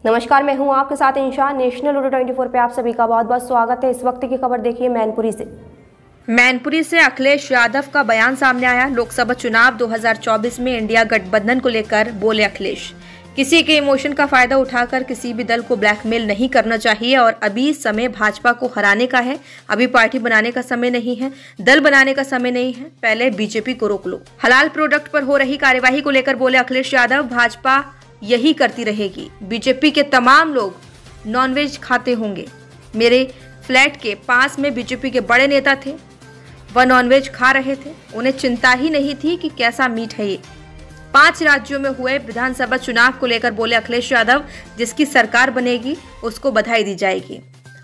नमस्कार, मैं हूं आपके साथ इंशा। नेशनल उर्दू 24 पे आप सभी का बहुत बहुत स्वागत है। इस वक्त की खबर देखिए मैनपुरी से अखिलेश यादव का बयान सामने आया। लोकसभा चुनाव 2024 में इंडिया गठबंधन को लेकर बोले अखिलेश, किसी के इमोशन का फायदा उठाकर किसी भी दल को ब्लैकमेल नहीं करना चाहिए और अभी समय भाजपा को हराने का है। अभी पार्टी बनाने का समय नहीं है, दल बनाने का समय नहीं है, पहले बीजेपी को रोक लो। हलाल प्रोडक्ट पर हो रही कार्यवाही को लेकर बोले अखिलेश यादव, भाजपा यही करती रहेगी। बीजेपी के तमाम लोग नॉनवेज खाते होंगे। मेरे फ्लैट के पास में बीजेपी के बड़े नेता थे, वह नॉनवेज खा रहे थे। उन्हें चिंता ही नहीं थी कि कैसा मीट है ये। 5 राज्यों में हुए विधानसभा चुनाव को लेकर बोले अखिलेश यादव, जिसकी सरकार बनेगी उसको बधाई दी जाएगी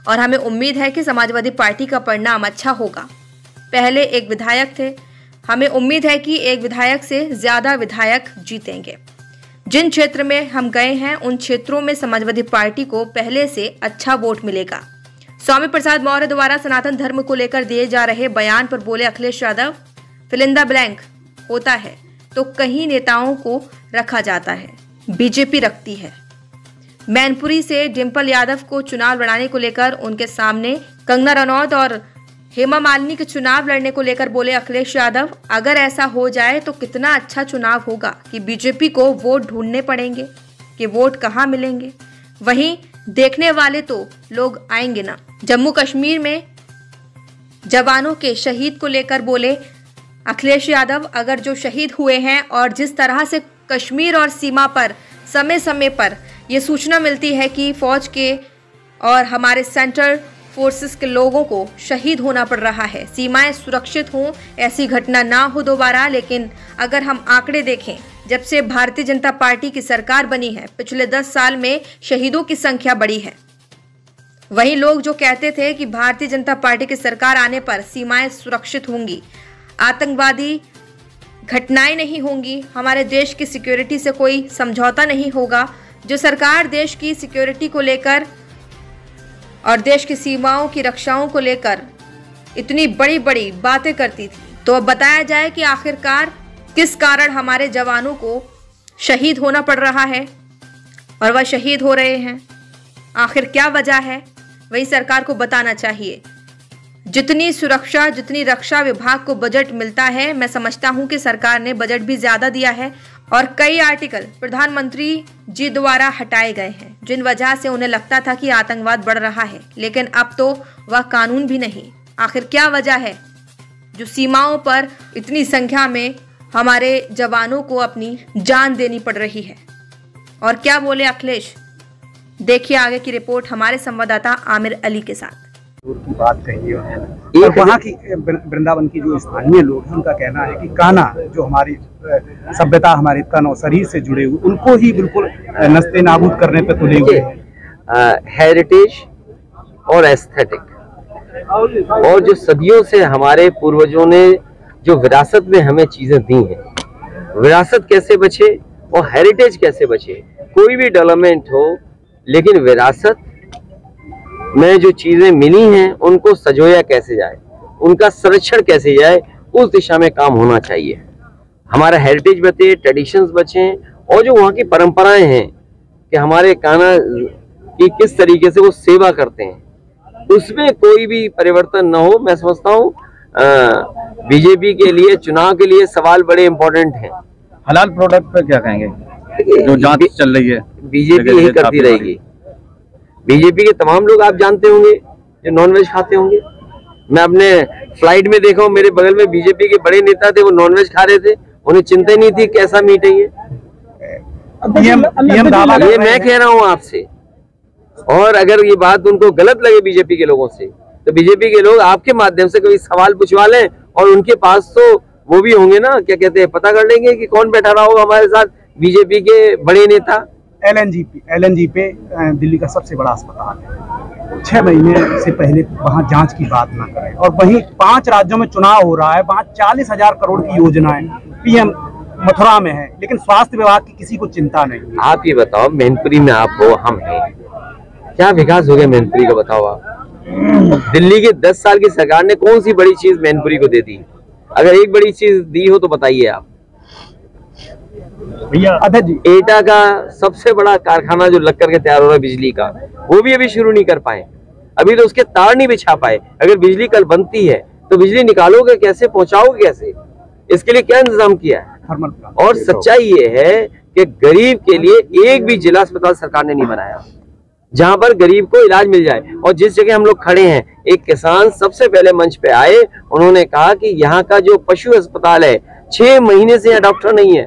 और हमें उम्मीद है कि समाजवादी पार्टी का परिणाम अच्छा होगा। पहले एक विधायक थे, हमें उम्मीद है कि एक विधायक से ज्यादा विधायक जीतेंगे। जिन क्षेत्र में हम गए हैं उन क्षेत्रों में समाजवादी पार्टी को पहले से अच्छा वोट मिलेगा। स्वामी प्रसाद मौर्य द्वारा सनातन धर्म को लेकर दिए जा रहे बयान पर बोले Akhilesh Yadav, fill in the blank होता है तो कहीं नेताओं को रखा जाता है, बीजेपी रखती है। मैनपुरी से डिंपल यादव को चुनाव लड़ाने को लेकर उनके सामने कंगना रनौत और हेमा मालिनी के चुनाव लड़ने को लेकर बोले अखिलेश यादव, अगर ऐसा हो जाए तो कितना अच्छा चुनाव होगा कि बीजेपी को वोट ढूंढने पड़ेंगे कि वोट कहाँ मिलेंगे, वहीं देखने वाले तो लोग आएंगे ना। जम्मू कश्मीर में जवानों के शहीद को लेकर बोले अखिलेश यादव, अगर जो शहीद हुए हैं और जिस तरह से कश्मीर और सीमा पर समय समय पर यह सूचना मिलती है कि फौज के और हमारे सेंट्रल फोर्सेस के लोगों को शहीद होना पड़ रहा है, सीमाएं सुरक्षित हों, ऐसी घटना ना हो दोबारा। लेकिन अगर हम आंकड़े देखें, जब से भारतीय जनता पार्टी की सरकार बनी है पिछले 10 साल में शहीदों की संख्या बढ़ी है। वहीं लोग जो कहते थे कि भारतीय जनता पार्टी की सरकार आने पर सीमाएं सुरक्षित होंगी, आतंकवादी घटनाएं नहीं होंगी, हमारे देश की सिक्योरिटी से कोई समझौता नहीं होगा, जो सरकार देश की सिक्योरिटी को लेकर और देश की सीमाओं की रक्षाओं को लेकर इतनी बड़ी बड़ी बातें करती थी, तो अब बताया जाए कि आखिरकार किस कारण हमारे जवानों को शहीद होना पड़ रहा है और वह शहीद हो रहे हैं। आखिर क्या वजह है, वही सरकार को बताना चाहिए। जितनी सुरक्षा, जितनी रक्षा विभाग को बजट मिलता है, मैं समझता हूं कि सरकार ने बजट भी ज्यादा दिया है और कई आर्टिकल प्रधानमंत्री जी द्वारा हटाए गए हैं, जिन वजह से उन्हें लगता था कि आतंकवाद बढ़ रहा है, लेकिन अब तो वह कानून भी नहीं। आखिर क्या वजह है जो सीमाओं पर इतनी संख्या में हमारे जवानों को अपनी जान देनी पड़ रही है? और क्या बोले अखिलेश, देखिए आगे की रिपोर्ट हमारे संवाददाता आमिर अली के साथ। की बात कही है, वहाँ की वृंदावन की जो स्थानीय लोग हैं उनका कहना है कि कान्हा जो हमारी सभ्यता, हमारे तन और शरीर से जुड़े हुए, उनको ही बिल्कुल नस्ते नाबूद करने पे तुले हुए हैं। हेरिटेज और एस्थेटिक और जो सदियों से हमारे पूर्वजों ने जो विरासत में हमें चीजें दी हैं, विरासत कैसे बचे और हेरिटेज कैसे बचे। कोई भी डेवलपमेंट हो, लेकिन विरासत में जो चीजें मिली हैं उनको सजोया कैसे जाए, उनका संरक्षण कैसे जाए, उस दिशा में काम होना चाहिए। हमारा हेरिटेज बचे, ट्रेडिशंस बचे और जो वहाँ की परंपराएं हैं कि हमारे कान्हा की किस तरीके से वो सेवा करते हैं, उसमें कोई भी परिवर्तन न हो। मैं समझता हूँ बीजेपी के लिए चुनाव के लिए सवाल बड़े इम्पोर्टेंट हैं। हलाल प्रोडक्ट पर क्या कहेंगे, जो जांच चल रही है? बीजेपी यही करती रहेगी। बीजेपी के तमाम लोग आप जानते होंगे जो नॉनवेज खाते होंगे। मैं अपने फ्लाइट में देखा हूँ, मेरे बगल में बीजेपी के बड़े नेता थे, वो नॉनवेज खा रहे थे, उन्हें चिंता ही नहीं थी कैसा मीट है ये मैं कह रहा हूँ आपसे। और अगर ये बात उनको गलत लगे बीजेपी के लोगों से, तो बीजेपी के लोग आपके माध्यम से कोई सवाल पूछवा लें और उनके पास तो वो भी होंगे ना, क्या कहते हैं, पता कर लेंगे कि कौन बैठा रहा होगा हमारे साथ बीजेपी के बड़े नेता। एलएनजी पे दिल्ली का सबसे बड़ा अस्पताल है, 6 महीने से पहले वहाँ जांच की बात ना करें। और वहीं 5 राज्यों में चुनाव हो रहा है, वहाँ 40,000 करोड़ की योजनाएं पीएम मथुरा में है, लेकिन स्वास्थ्य विभाग की किसी को चिंता नहीं। आप ये बताओ, मैनपुरी में आप हो, हम हैं, क्या विकास हो गया मैनपुरी का, बताओ आप। दिल्ली की 10 साल की सरकार ने कौन सी बड़ी चीज मैनपुरी को दे दी? अगर एक बड़ी चीज दी हो तो बताइए आप। भैया अध्यक्ष जी, एटा का सबसे बड़ा कारखाना जो लग करके तैयार हो रहा है बिजली का, वो भी अभी शुरू नहीं कर पाए, अभी तो उसके तार नहीं बिछा पाए। अगर बिजली कल बनती है तो बिजली निकालोगे कैसे, पहुंचाओगे कैसे, इसके लिए क्या इंतजाम किया है? थर्मल। और सच्चाई ये है कि गरीब के लिए एक भी जिला अस्पताल सरकार ने नहीं बनाया जहां पर गरीब को इलाज मिल जाए। और जिस जगह हम लोग खड़े हैं, एक किसान सबसे पहले मंच पे आए, उन्होंने कहा कि यहाँ का जो पशु अस्पताल है 6 महीने से यहाँ डॉक्टर नहीं है।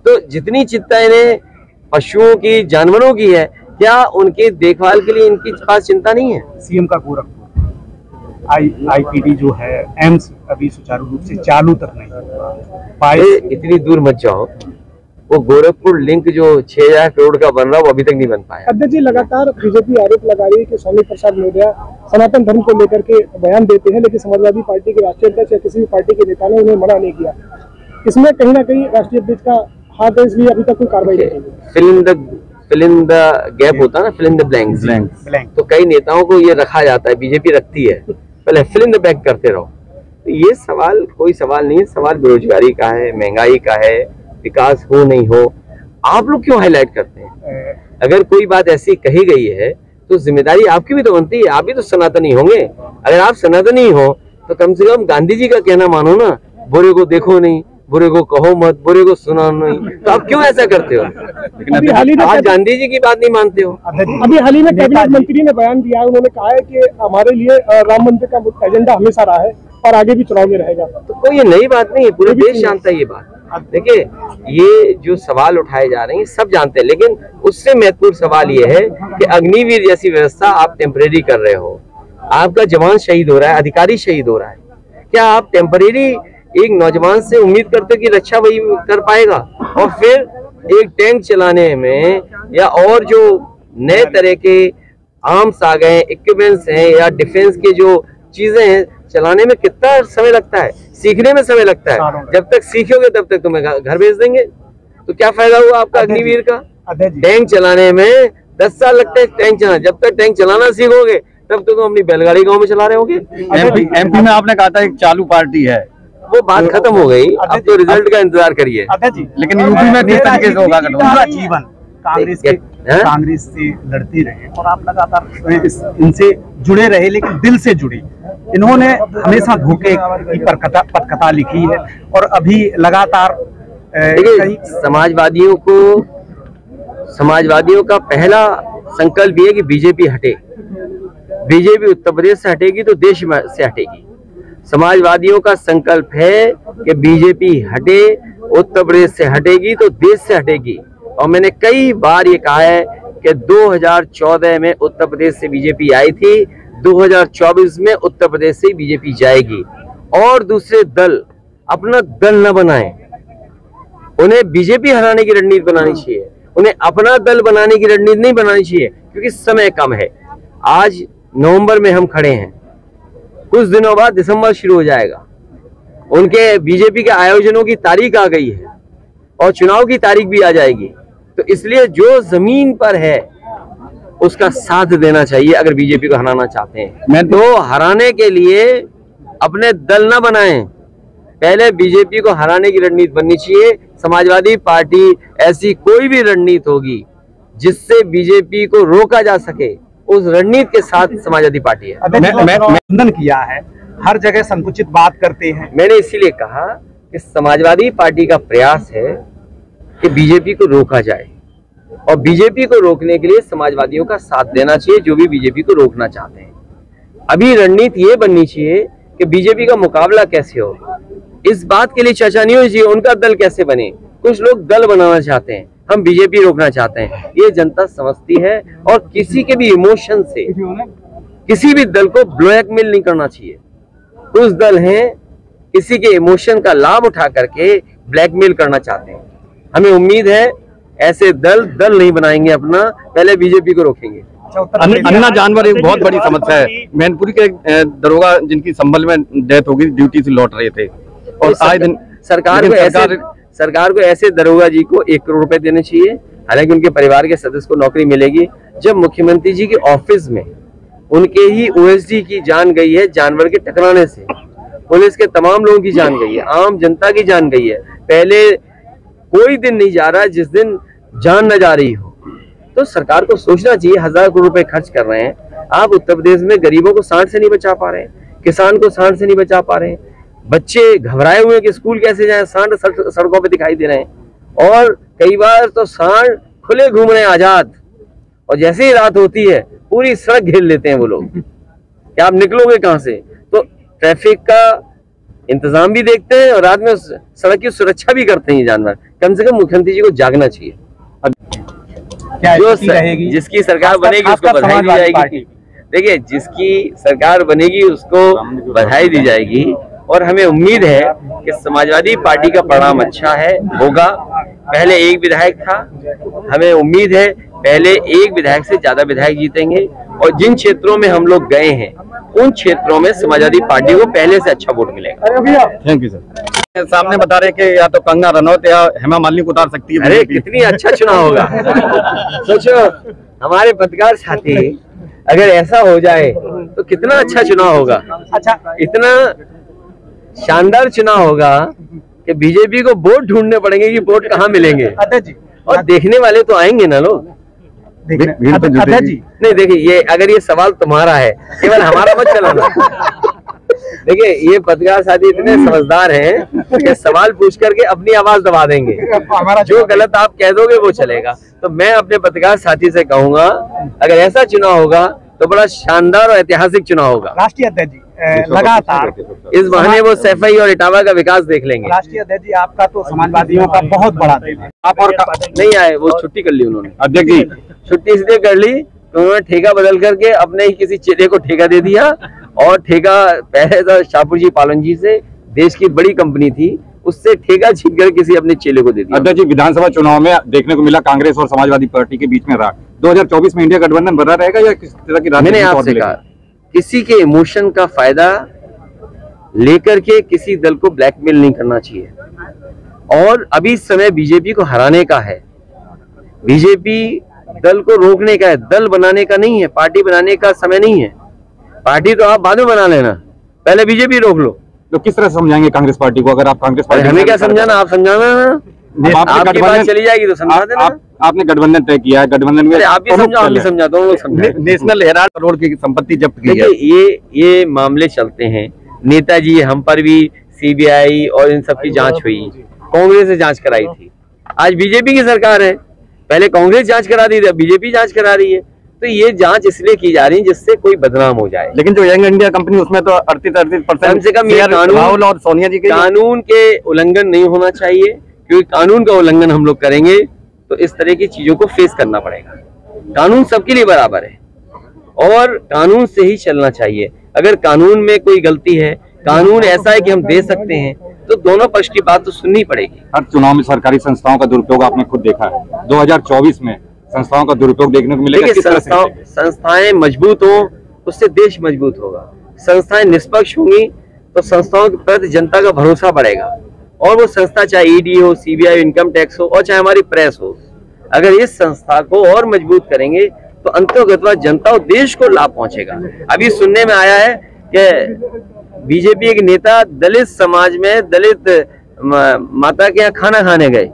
तो जितनी चिंता इन्हें पशुओं की, जानवरों की है, क्या उनकी देखभाल के लिए इनकी पास चिंता नहीं है? सीएम का गोरखपुर आईपीडी जो है, एम्स अभी सुचारू रूप से चालू तक नहीं हुआ। इतनी दूर मत जाओ, वो गोरखपुर लिंक जो 6000 करोड़ का बन रहा वो अभी तक नहीं बन पाया। अध्यक्ष जी, लगातार बीजेपी आरोप लगा रही है कि स्वामी प्रसाद मौर्य सनातन धर्म को लेकर के बयान देते हैं, लेकिन समाजवादी पार्टी के राष्ट्रीय अध्यक्ष या किसी भी पार्टी के नेता ने उन्हें मना नहीं किया। इसमें कहीं ना कहीं राष्ट्रीय अध्यक्ष का हाथ है, इसलिए अभी तक कोई कार्रवाई नहीं हुई। फिल इन द गैप होता है ना, फिल इन द ब्लैंक्स। तो कई नेताओं को ये रखा जाता है, बीजेपी रखती है, पहले फिल इन द ब्लैंक करते रहो। तो ये सवाल कोई सवाल नहीं है, सवाल बेरोजगारी का है, महंगाई का है, विकास हो नहीं हो, आप लोग क्यों हाईलाइट करते हैं? अगर कोई बात ऐसी कही गई है तो जिम्मेदारी आपकी भी तो बनती है, आप भी तो सनातनी होंगे। अगर आप सनातनी हो तो कम से कम गांधी जी का कहना मानो ना, बुरे को देखो नहीं, बुरे को कहो मत, बुरे को सुना नहीं। तो आप क्यों ऐसा करते हो? लेकिन आज गांधी जी की बात नहीं मानते हो। अभी हाल ही में कैबिनेट मंत्री ने बयान दिया है, उन्होंने कहा है कि हमारे लिए राम मंदिर का एजेंडा हमेशा रहा है और आगे भी चुनाव में रहेगा। तो कोई ये नई बात नहीं है, पूरे देश जानता है ये बात। देखिए, ये जो सवाल उठाए जा रहे हैं सब जानते हैं, लेकिन उससे महत्वपूर्ण सवाल ये है कि अग्निवीर जैसी व्यवस्था आप टेम्परेरी कर रहे हो, आपका जवान शहीद हो रहा है, अधिकारी शहीद हो रहा है, क्या आप टेम्परेरी एक नौजवान से उम्मीद करते हो कि रक्षा वही कर पाएगा? और फिर एक टैंक चलाने में या और जो नए तरह के आर्म्स आ गए, इक्विपमेंट्स हैं या डिफेंस के जो चीजें हैं, चलाने में कितना समय लगता है, सीखने में समय लगता है। जब तक सीखोगे तब तक तुम्हें घर भेज देंगे, तो क्या फायदा हुआ आपका अग्निवीर का? टैंक चलाने में 10 साल लगते हैं टैंक चलाना, जब तक टैंक चलाना सीखोगे तब तक तुम अपनी बैलगाड़ी गांव में चला रहे होगे। एमपी में आपने कहा था एक चालू पार्टी है, वो बात खत्म हो गई, अब तो रिजल्ट का इंतजार करिए। लेकिन यूपी में किस तरीके से होगा? पूरा जीवन कांग्रेस से लड़ते रहे और आप लगातार इनसे जुड़े रहे, लेकिन दिल से जुड़े। इन्होंने हमेशा धोखे की पटकथा लिखी है और अभी लगातार समाजवादियों का पहला संकल्प ये है कि बीजेपी हटे। बीजेपी उत्तर प्रदेश से हटेगी तो देश से हटेगी। समाजवादियों का संकल्प है कि बीजेपी हटे, उत्तर प्रदेश से हटेगी तो देश से हटेगी। और मैंने कई बार ये कहा है कि 2014 में उत्तर प्रदेश से बीजेपी आई थी, 2024 में उत्तर प्रदेश से बीजेपी जाएगी। और दूसरे दल अपना दल न बनाएं, उन्हें बीजेपी हराने की रणनीति बनानी चाहिए, उन्हें अपना दल बनाने की रणनीति नहीं बनानी चाहिए, क्योंकि समय कम है। आज नवंबर में हम खड़े हैं, कुछ दिनों बाद दिसंबर शुरू हो जाएगा, उनके बीजेपी के आयोजनों की तारीख आ गई है और चुनाव की तारीख भी आ जाएगी। तो इसलिए जो जमीन पर है उसका साथ देना चाहिए अगर बीजेपी को हराना चाहते हैं। तो हराने के लिए अपने दल ना बनाएं, पहले बीजेपी को हराने की रणनीति बननी चाहिए। समाजवादी पार्टी ऐसी कोई भी रणनीति होगी जिससे बीजेपी को रोका जा सके, उस रणनीति के साथ समाजवादी पार्टी है। खंडन किया है, हर जगह संकुचित बात करते हैं। मैंने इसीलिए कहा कि समाजवादी पार्टी का प्रयास है कि बीजेपी को रोका जाए और बीजेपी को रोकने के लिए समाजवादियों का साथ देना चाहिए जो भी बीजेपी को रोकना चाहते हैं। अभी रणनीति ये बननी चाहिए कि बीजेपी का मुकाबला कैसे हो, इस बात के लिए चर्चा नहीं होनी चाहिए उनका दल कैसे बने। कुछ लोग दल बनाना चाहते हैं, हम बीजेपी रोकना चाहते हैं, ये जनता समझती है। और किसी के भी इमोशन से किसी भी दल को ब्लैकमेल नहीं करना चाहिए। कुछ दल हैं किसी के इमोशन का लाभ उठा करके ब्लैकमेल करना चाहते हैं। हमें उम्मीद है ऐसे दल नहीं बनाएंगे अपना, पहले बीजेपी को रोकेंगे। अन्ना जानवर एक बहुत बड़ी समस्या है। मैनपुरी के दरोगा जिनकी संभल में डेथ हो गई, ड्यूटी से लौट रहे थे और आए दिन सरकार को ऐसे दरोगा जी को 1 करोड़ रुपए देने चाहिए, हालांकि उनके परिवार के सदस्य को नौकरी मिलेगी। जब मुख्यमंत्री जी के ऑफिस में उनके ही ओएसडी की जान गई है जानवर के टकराने से, पुलिस के तमाम लोगों की जान गई है, आम जनता की जान गई है। पहले कोई दिन नहीं जा रहा जिस दिन जान न जा रही हो। तो सरकार को सोचना चाहिए, 1000 करोड़ रुपए खर्च कर रहे हैं आप उत्तर प्रदेश में, गरीबों को सांड से नहीं बचा पा रहे हैं, किसान को सांड से नहीं बचा पा रहे हैं, बच्चे घबराए हुए हैं कि स्कूल कैसे जाएं, सांड सड़कों पे दिखाई दे रहे हैं, और कई बार तो सांड खुले घूम रहे हैं आजाद, और जैसे ही रात होती है पूरी सड़क घेर लेते हैं वो लोग कि आप निकलोगे कहां से। तो ट्रैफिक का इंतजाम भी देखते हैं और रात में सड़क की सुरक्षा भी करते हैं ये जानवर। कम से कम मुख्यमंत्री जी को जागना चाहिए। जो जिसकी सरकार बनेगी उसको बधाई दी जाएगी। देखिए, जिसकी सरकार बनेगी उसको बधाई दी जाएगी, और हमें उम्मीद है कि समाजवादी पार्टी का परिणाम अच्छा है होगा। पहले एक विधायक था, हमें उम्मीद है पहले एक विधायक से ज्यादा विधायक जीतेंगे, और जिन क्षेत्रों में हम लोग गए हैं उन क्षेत्रों में समाजवादी पार्टी को पहले से अच्छा वोट मिलेगा। Thank you sir. सामने बता रहे कि या तो कंगना रनौत या हेमा मालिनी को उतार सकती है। अरे कितनी अच्छा चुनाव होगा। सोचो, हमारे पत्रकार साथी अगर ऐसा हो जाए तो कितना अच्छा चुनाव होगा। अच्छा, इतना शानदार चुनाव होगा कि बीजेपी को वोट ढूंढने पड़ेंगे कि वोट कहाँ मिलेंगे। अध्यक्ष जी, और देखने वाले तो आएंगे ना लोग। अध्यक्ष जी, नहीं देखिए, ये अगर ये सवाल तुम्हारा है, केवल हमारा मत चलाना। देखिए, ये पत्रकार साथी इतने समझदार हैं कि सवाल पूछ करके अपनी आवाज दबा देंगे, जो गलत आप कह दोगे वो चलेगा। तो मैं अपने पत्रकार साथी से कहूंगा, अगर ऐसा चुनाव होगा तो बड़ा शानदार और ऐतिहासिक चुनाव होगा। राष्ट्रीय अध्यक्ष जी, लगातार इस बहाने वो सैफई और इटावा का विकास देख लेंगे। राष्ट्रीय अध्यक्ष जी, आपका तो समाजवादियों का बहुत बड़ा दिन है। आप और नहीं आए, वो छुट्टी कर ली उन्होंने। अध्यक्ष जी, छुट्टी इसलिए कर ली कि उन्होंने ठेका बदल करके अपने ही किसी चेले को ठेका दे दिया, और ठेका पहले तो शाहपुर जी पालन जी से, देश की बड़ी कंपनी थी, उससे ठेका छीन कर किसी अपने चेले को दे दिया। अध्यक्ष जी, विधानसभा चुनाव में देखने को मिला कांग्रेस और समाजवादी पार्टी के बीच में रहा। 2024 में इंडिया गठबंधन बना रहेगा या किस तरह की राजनीति? मैंने आपसे कहा, किसी के इमोशन का फायदा लेकर के किसी दल को ब्लैकमेल नहीं करना चाहिए, और अभी समय बीजेपी को हराने का है। बीजेपी दल को रोकने का है, दल बनाने का नहीं है, पार्टी बनाने का समय नहीं है। पार्टी तो आप बाद में बना लेना, पहले बीजेपी रोक लो। तो किस तरह समझाएंगे कांग्रेस पार्टी को? अगर आप कांग्रेस पार्टी, हमें क्या समझाना, आप समझाना ना, आपकी बात चली जाएगी तो समझा देना। आपने गठबंधन तय किया है, गठबंधन में आप भी समझाओ, हम भी समझाते हैं। नेशनल हेराल्ड करोड़ की संपत्ति जब्त की है। ये मामले चलते हैं, नेताजी हम पर भी सीबीआई और इन सब की जांच हुई, कांग्रेस से जांच कराई थी, आज बीजेपी की सरकार है, पहले कांग्रेस जांच करा दी थी, अब बीजेपी जांच करा रही है। तो ये जांच इसलिए की जा रही है जिससे कोई बदनाम हो जाए। लेकिन जो यंग इंडिया कंपनी, उसमें तो 38% कम से कम ये राहुल और सोनिया जी के कानून के उल्लंघन नहीं होना चाहिए, क्योंकि कानून का उल्लंघन हम लोग करेंगे तो इस तरह की चीजों को फेस करना पड़ेगा। कानून सबके लिए बराबर है और कानून से ही चलना चाहिए। अगर कानून में कोई गलती है, कानून ऐसा है कि हम दे सकते हैं, तो दोनों पक्ष की बात तो सुननी पड़ेगी। हर चुनाव में सरकारी संस्थाओं का दुरुपयोग आपने खुद देखा है। 2024 में संस्थाओं का दुरुपयोग देखने को मिलेगा। संस्थाएं मजबूत हो उससे देश मजबूत होगा। संस्थाएं निष्पक्ष होंगी तो संस्थाओं के प्रति जनता का भरोसा बढ़ेगा, और वो संस्था चाहे ईडी हो, सीबीआई, इनकम टैक्स हो, और चाहे हमारी प्रेस हो, अगर इस संस्था को और मजबूत करेंगे तो अंतर्गतवा जनता और देश को लाभ पहुंचेगा। अभी सुनने में आया है कि बीजेपी एक नेता दलित समाज में दलित माता के यहाँ खाना खाने गए,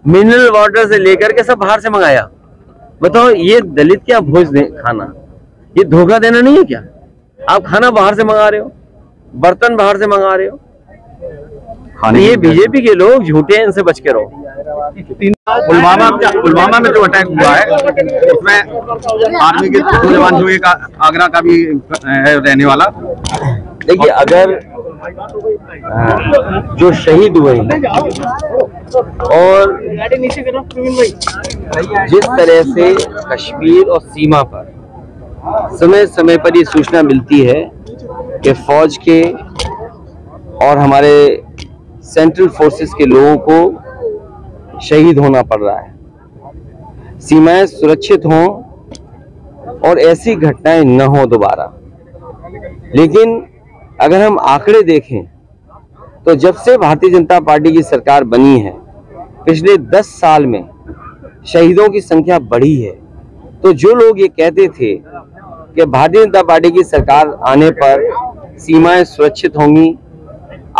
मिनरल वाटर से लेकर के सब बाहर से मंगाया। बताओ, ये दलित क्या भोज दे खाना, ये धोखा देना नहीं है क्या? आप खाना बाहर से मंगा रहे हो, बर्तन बाहर से मंगा रहे हो। ये बीजेपी के लोग झूठे हैं, इनसे बच के रहो। पुलवामा में जो अटैक हुआ है उसमें आर्मी के जवान जो एक आगरा का भी है रहने वाला। देखिए, अगर जो शहीद हुए और जिस तरह से कश्मीर और सीमा पर समय समय पर ये सूचना मिलती है कि फौज के और हमारे सेंट्रल फोर्सेस के लोगों को शहीद होना पड़ रहा है, सीमाएं सुरक्षित हों और ऐसी घटनाएं न हो दोबारा। लेकिन अगर हम आंकड़े देखें तो जब से भारतीय जनता पार्टी की सरकार बनी है, पिछले 10 साल में शहीदों की संख्या बढ़ी है। तो जो लोग ये कहते थे कि भारतीय जनता पार्टी की सरकार आने पर सीमाएं सुरक्षित होंगी,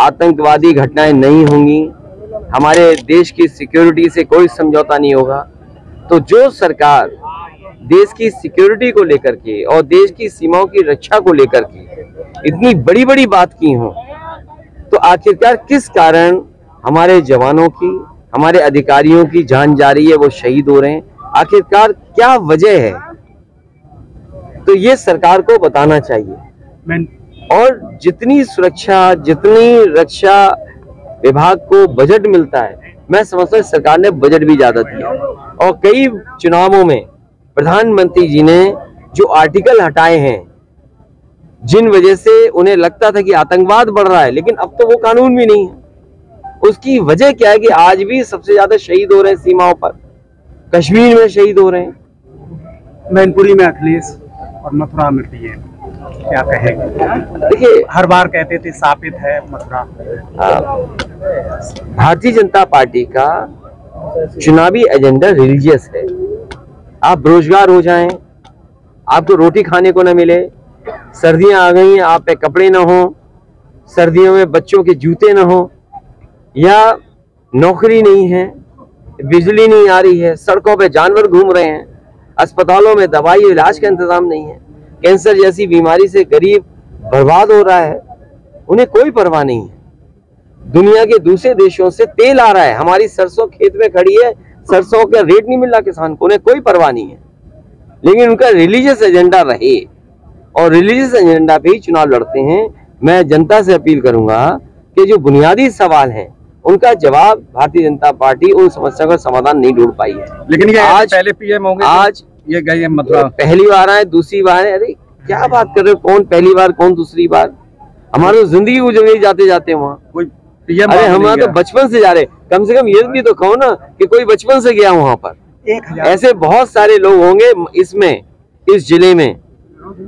आतंकवादी घटनाएं नहीं होंगी, हमारे देश की सिक्योरिटी से कोई समझौता नहीं होगा। तो जो सरकार देश की सिक्योरिटी को लेकर के और देश की सीमाओं की रक्षा को लेकर के इतनी बड़ी बड़ी बात की हो, तो आखिरकार किस कारण हमारे जवानों की, हमारे अधिकारियों की जान जा रही है, वो शहीद हो रहे हैं, आखिरकार क्या वजह है? तो ये सरकार को बताना चाहिए। और जितनी सुरक्षा, जितनी रक्षा विभाग को बजट मिलता है, मैं समझता हूँ सरकार ने बजट भी ज्यादा दिया। और कई चुनावों में प्रधानमंत्री जी ने जो आर्टिकल हटाए हैं, जिन वजह से उन्हें लगता था कि आतंकवाद बढ़ रहा है, लेकिन अब तो वो कानून भी नहीं है। उसकी वजह क्या है कि आज भी सबसे ज्यादा शहीद हो रहे हैं सीमाओं पर, कश्मीर में शहीद हो रहे हैं। मैनपुरी में अखिलेश और मथुरा में पीएम, क्या कहेंगे? देखिए, हर बार कहते थे साबित है मथुरा। भारतीय जनता पार्टी का चुनावी एजेंडा रिलीजियस है। आप बेरोजगार हो जाएं, आपको रोटी खाने को न मिले, सर्दियां आ गई हैं, आप पे कपड़े न हो, सर्दियों में बच्चों के जूते न हो, या नौकरी नहीं है, बिजली नहीं आ रही है, सड़कों पे जानवर घूम रहे हैं, अस्पतालों में दवाई इलाज का इंतजाम नहीं है, कैंसर जैसी बीमारी से गरीब बर्बाद हो रहा है, उन्हें कोई परवाह नहीं है। दुनिया के दूसरे देशों से तेल आ रहा है, हमारी सरसों खेत में खड़ी है, सरसों का रेट नहीं मिल रहा किसान को, उन्हें कोई परवाह नहीं है। लेकिन उनका रिलीजियस एजेंडा रहे और रिलीजियस एजेंडा पे ही चुनाव लड़ते हैं। मैं जनता से अपील करूंगा कि जो बुनियादी सवाल हैं, उनका जवाब भारतीय जनता पार्टी उन समस्या का समाधान नहीं ढूंढ पाई है। लेकिन ये आज पहले पीएम होंगे, आज ये गए मथुरा, पहली बार आए, दूसरी बार है। अरे क्या बात कर रहे हो, कौन पहली बार कौन दूसरी बार? हमारी तो जिंदगी गुजर गई जाते जाते वहाँ। कोई पीएम? अरे हमारा तो बचपन से जा रहे, कम से कम ये भी तो कहो ना कि कोई बचपन से गया वहां पर। 1000 ऐसे बहुत सारे लोग होंगे इसमें, इस जिले में,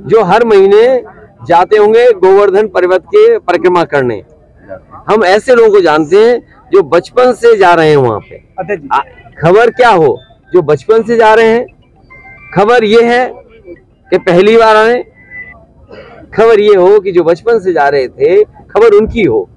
जो हर महीने जाते होंगे गोवर्धन पर्वत के परिक्रमा करने। हम ऐसे लोगों को जानते हैं जो बचपन से जा रहे हैं वहां पे। खबर क्या हो, जो बचपन से जा रहे हैं, खबर ये है कि पहली बार आए, खबर ये हो कि जो बचपन से जा रहे थे, खबर उनकी हो।